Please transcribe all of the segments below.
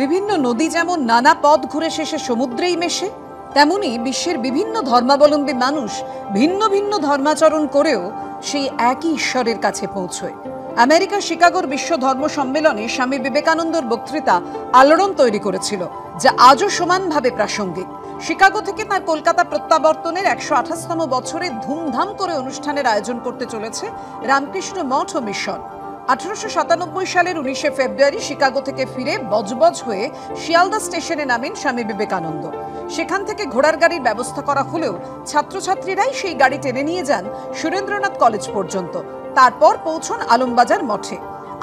বিভিন্ন নদী যেমন নানা পথ ঘুরে শেষে সমুদ্রেই মেশে, তেমনি বিশ্বের বিভিন্ন ধর্মাবলম্বী মানুষ ভিন্ন ভিন্ন ধর্মাচরণ করেও সেই একই ঈশ্বরের কাছে পৌঁছয়। আমেরিকার শিকাগোর বিশ্ব ধর্ম সম্মেলনে স্বামী বিবেকানন্দর বক্তৃতা আলোড়ন তৈরি করেছিল, যা আজও সমানভাবে প্রাসঙ্গিক। শিকাগো থেকে তার কলকাতা প্রত্যাবর্তনের ১২৮তম বছরে ধুমধাম করে অনুষ্ঠানের আয়োজন করতে চলেছে রামকৃষ্ণ মঠ ও মিশন। ১৮৯৭ সালের ১৯শে ফেব্রুয়ারি শিকাগো থেকে ফিরে বজবজ হয়ে শিয়ালদা স্টেশনে নামেন স্বামী বিবেকানন্দ। সেখান থেকে ঘোড়ার গাড়ির ব্যবস্থা করা হলেও ছাত্রছাত্রীরাই সেই গাড়ি টেনে নিয়ে যান সুরেন্দ্রনাথ কলেজ পর্যন্ত। তারপর পৌঁছন আলমবাজার মঠে।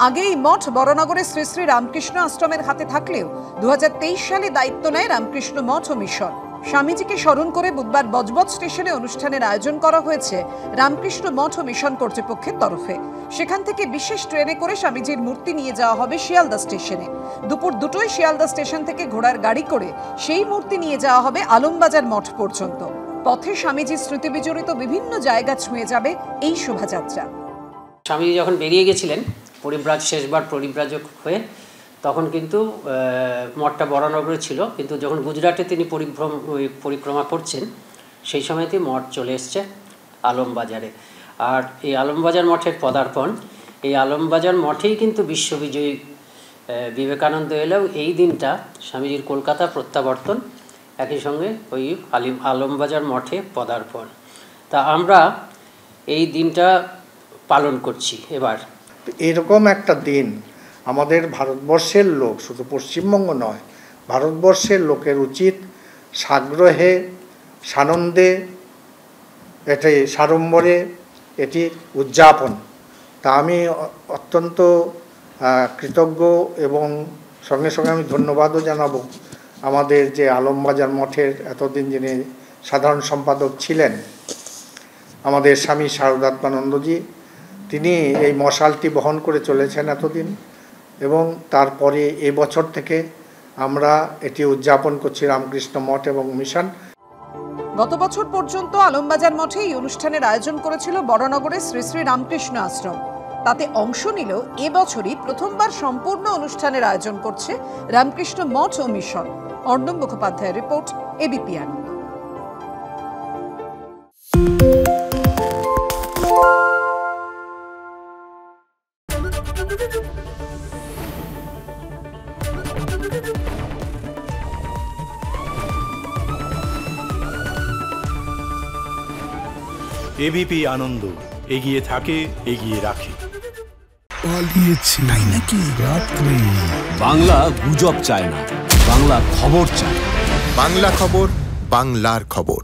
আগে এই মঠ বড়নগরের শ্রী শ্রী রামকৃষ্ণ আশ্রমের হাতে থাকলেও ২০২৩ সালে দায়িত্ব নেয় রামকৃষ্ণ মঠ ও মিশন। স্বামীজিকে স্মরণ করে বুধবার বজবজ স্টেশনে অনুষ্ঠানের আয়োজন করা হয়েছে রামকৃষ্ণ মঠ ও মিশন কর্তৃপক্ষের তরফে। সেখান থেকে বিশেষ ট্রেনে করে স্বামীজির মূর্তি নিয়ে যাওয়া হবে শিয়ালদা স্টেশনে। দুপুর ২টোয় শিয়ালদা স্টেশন থেকে ঘোড়ার গাড়ি করে সেই মূর্তি নিয়ে যাওয়া হবে আলমবাজার মঠ পর্যন্ত। পথে স্বামীজির স্মৃতিবিজড়িত বিভিন্ন জায়গা ছুঁয়ে যাবে এই শোভাযাত্রা। স্বামীজি যখন বেরিয়ে গেছিলেন শেষবার পরিব্রাজক হয়ে, তখন কিন্তু মঠটা বড়নগরে ছিল, কিন্তু যখন গুজরাটে তিনি পরিক্রমা করছেন সেই সময়তে মঠ চলে এসছে আলমবাজারে। আর এই আলমবাজার মঠের পদার্পণ, এই আলমবাজার মঠেই কিন্তু বিশ্ববিজয়ী বিবেকানন্দ এলেও এই দিনটা স্বামীজির কলকাতা প্রত্যাবর্তন, একই সঙ্গে ওই আলমবাজার মঠে পদার্পণ। তা আমরা এই দিনটা পালন করছি এবার। এরকম একটা দিন আমাদের ভারতবর্ষের লোক, শুধু পশ্চিমবঙ্গ নয়, ভারতবর্ষের লোকের উচিত সাগ্রহে, সানন্দে, এটি সাড়ম্বরে এটি উদযাপন। তা আমি অত্যন্ত কৃতজ্ঞ এবং সঙ্গে সঙ্গে আমি ধন্যবাদও জানাবো আমাদের যে আলমবাজার মঠের এতদিন যিনি সাধারণ সম্পাদক ছিলেন আমাদের স্বামী শারদাত্মানন্দজি। তিনি এই মশালটি বহন করে চলেছেন এতদিন, এবং তারপরে এবছর থেকে আমরা এটি উদযাপন করছি রামকৃষ্ণ মঠ এবং মিশন। গত বছর পর্যন্ত আলমবাজার মঠে এই অনুষ্ঠানের আয়োজন করেছিল বড়নগরের শ্রী শ্রী রামকৃষ্ণ আশ্রম। তাতে অংশ নিল এবছরই প্রথমবার সম্পূর্ণ অনুষ্ঠানের আয়োজন করছে রামকৃষ্ণ মঠ ও মিশন। অর্ণব মুখোপাধ্যায়ের রিপোর্ট, এবিপি আনন্দ। এবিপি আনন্দ, এগিয়ে থাকে, এগিয়ে রাখে। পালিয়েছে তাই নাকি? রাত্রি বাংলা গুজব চায় না, বাংলা খবর চায়। বাংলা খবর, বাংলার খবর।